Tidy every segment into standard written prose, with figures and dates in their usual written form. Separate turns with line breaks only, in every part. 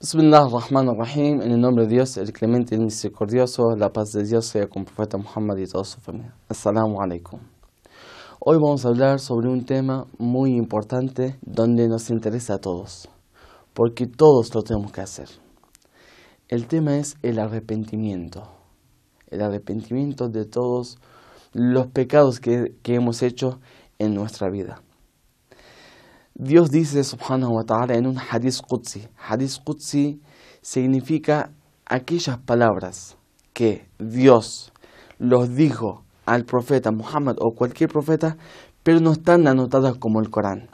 Bismillah ar-Rahman ar-Rahim, en el nombre de Dios, el clemente y el misericordioso, la paz de Dios sea con el profeta Muhammad y toda su familia. Assalamu alaikum. Hoy vamos a hablar sobre un tema muy importante donde nos interesa a todos, porque todos lo tenemos que hacer. El tema es el arrepentimiento de todos los pecados que hemos hecho en nuestra vida. Dios dice subhanahu wa ta'ala en un hadith qudsi. Hadith qudsi significa aquellas palabras que Dios los dijo al profeta Muhammad o cualquier profeta, pero no están anotadas como el Corán.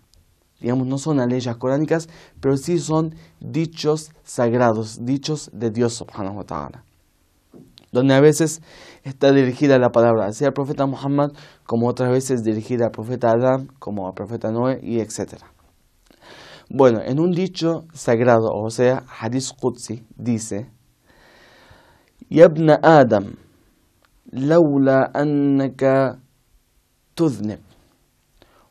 Digamos, no son leyes coránicas, pero sí son dichos sagrados, dichos de Dios subhanahu wa ta'ala. Donde a veces está dirigida la palabra hacia el profeta Muhammad, como otras veces dirigida al profeta Adán, como al profeta Noé, y etc. Bueno, en un dicho sagrado, o sea, Hadith Qudsi, dice: Ya ibn Adam, lawla annaka tudhnib,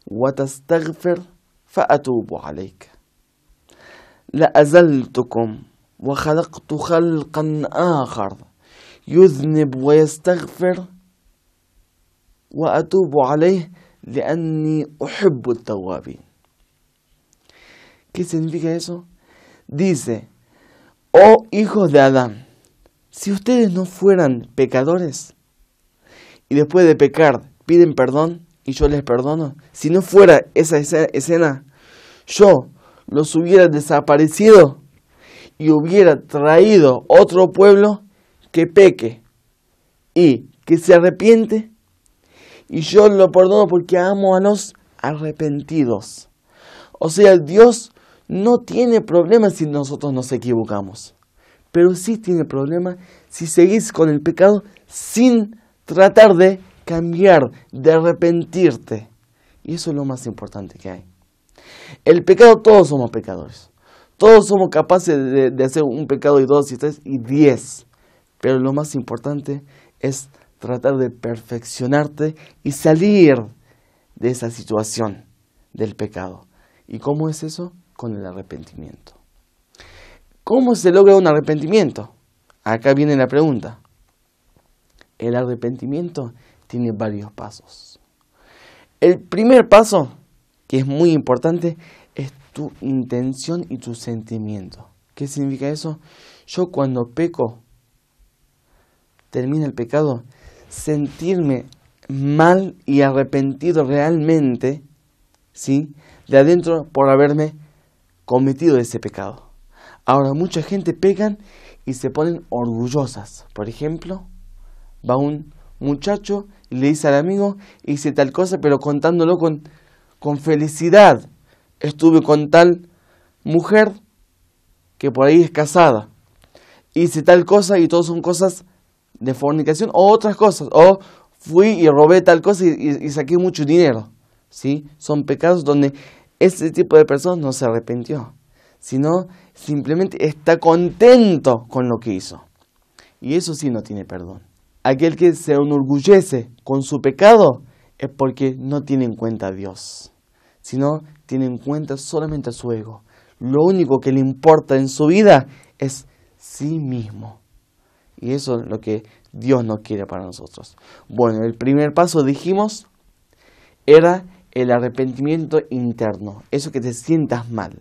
wa tastaghfir, fa atubu alayk. La azaltukum, wa khalaqtu khalqan akhar, يذنب ويستغفر وأتوب عليه لأني أحب التوابين. ¿Qué significa eso? Dice: oh hijos de Adán, si ustedes no fueran pecadores y después de pecar piden perdón y yo les perdono, si no fuera esa escena, yo los hubiera desaparecido y hubiera traído otro pueblo que peque y que se arrepiente, y yo lo perdono porque amo a los arrepentidos. O sea, Dios no tiene problema si nosotros nos equivocamos, pero sí tiene problema si seguís con el pecado sin tratar de cambiar, de arrepentirte. Y eso es lo más importante que hay. El pecado, todos somos pecadores, todos somos capaces de hacer un pecado y 2 y 3 y 10. Pero lo más importante es tratar de perfeccionarte y salir de esa situación del pecado. ¿Y cómo es eso? Con el arrepentimiento. ¿Cómo se logra un arrepentimiento? Acá viene la pregunta. El arrepentimiento tiene varios pasos. El primer paso, que es muy importante, es tu intención y tu sentimiento. ¿Qué significa eso? Yo cuando peco, termina el pecado, sentirme mal y arrepentido realmente, ¿sí?, de adentro por haberme cometido ese pecado. Ahora, mucha gente pecan y se ponen orgullosas. Por ejemplo, va un muchacho y le dice al amigo: hice tal cosa, pero contándolo con felicidad. Estuve con tal mujer que por ahí es casada. Hice tal cosa, y todo son cosas de fornicación o otras cosas, o fui y robé tal cosa y saqué mucho dinero, ¿sí? Son pecados donde ese tipo de persona no se arrepintió, sino simplemente está contento con lo que hizo, y eso sí no tiene perdón. Aquel que se enorgullece con su pecado es porque no tiene en cuenta a Dios, sino tiene en cuenta solamente a su ego. Lo único que le importa en su vida es sí mismo. Y eso es lo que Dios no quiere para nosotros. Bueno, el primer paso, dijimos, era el arrepentimiento interno. Eso que te sientas mal.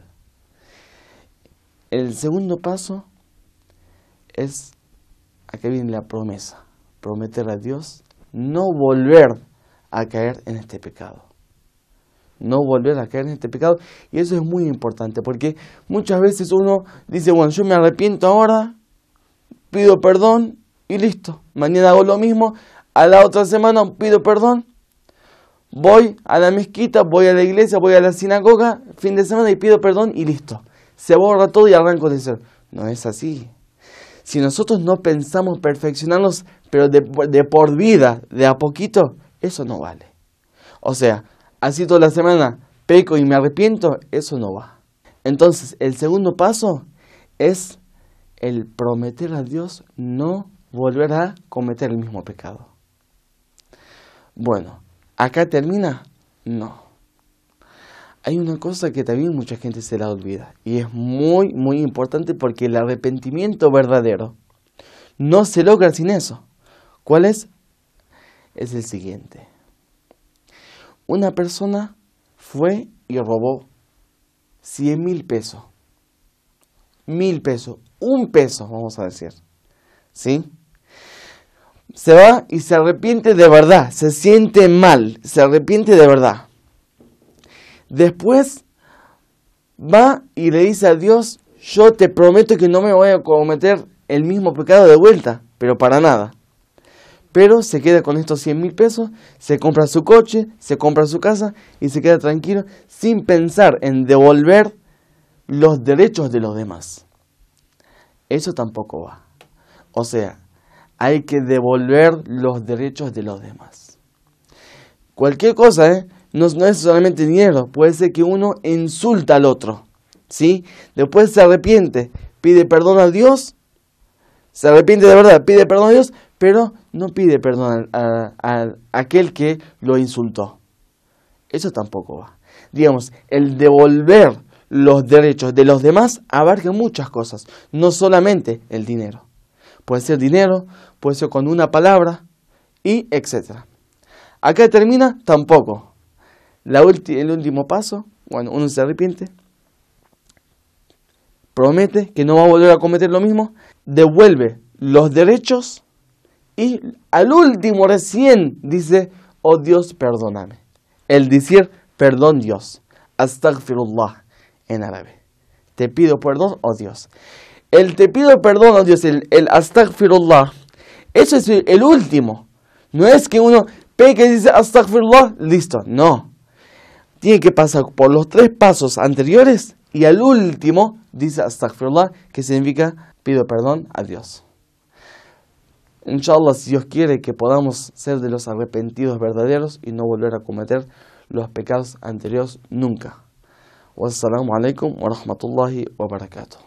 El segundo paso es, acá viene la promesa. Prometer a Dios no volver a caer en este pecado. No volver a caer en este pecado. Y eso es muy importante, porque muchas veces uno dice: bueno, yo me arrepiento ahora, pido perdón y listo. Mañana hago lo mismo. A la otra semana pido perdón. Voy a la mezquita, voy a la iglesia, voy a la sinagoga, fin de semana, y pido perdón y listo. Se borra todo y arranco de cero. No es así. Si nosotros no pensamos perfeccionarnos, pero de por vida, de a poquito, eso no vale. O sea, así toda la semana peco y me arrepiento, eso no va. Entonces, el segundo paso es el prometer a Dios no volver a cometer el mismo pecado. Bueno, ¿acá termina? No. hay una cosa que también mucha gente se la olvida y es muy, muy importante porque el arrepentimiento verdadero no se logra sin eso. ¿Cuál es? Es el siguiente. Una persona fue y robó 100.000 pesos. 1.000 pesos. 1 peso, vamos a decir. ¿Sí? Se va y se arrepiente de verdad. Se siente mal. Se arrepiente de verdad. Después va y le dice a Dios, yo te prometo que no me voy a cometer el mismo pecado de vuelta, pero para nada. Pero se queda con estos 100.000 pesos, se compra su coche, se compra su casa y se queda tranquilo sin pensar en devolver los derechos de los demás. Eso tampoco va. O sea, hay que devolver los derechos de los demás. Cualquier cosa, no es solamente dinero. Puede ser que uno insulta al otro, ¿sí? Después se arrepiente, pide perdón a Dios, se arrepiente de verdad, pide perdón a Dios, pero no pide perdón a aquel que lo insultó. Eso tampoco va. Digamos, el devolver los derechos de los demás abarca muchas cosas, no solamente el dinero. Puede ser dinero, puede ser con una palabra, y etc. Acá termina, tampoco. El último paso, bueno, uno se arrepiente, promete que no va a volver a cometer lo mismo, devuelve los derechos y al último recién dice, oh Dios, perdóname. El decir, perdón Dios, astaghfirullah en árabe. Te pido perdón, oh Dios. El te pido perdón, oh Dios, el astaghfirullah, eso es el último. No es que uno peque y dice astaghfirullah, listo, no. Tiene que pasar por los 3 pasos anteriores y al último dice astaghfirullah, que significa pido perdón a Dios. Inshallah, si Dios quiere que podamos ser de los arrepentidos verdaderos y no volver a cometer los pecados anteriores nunca. Wassalamu alaikum wa rahmatullahi wa barakatuh.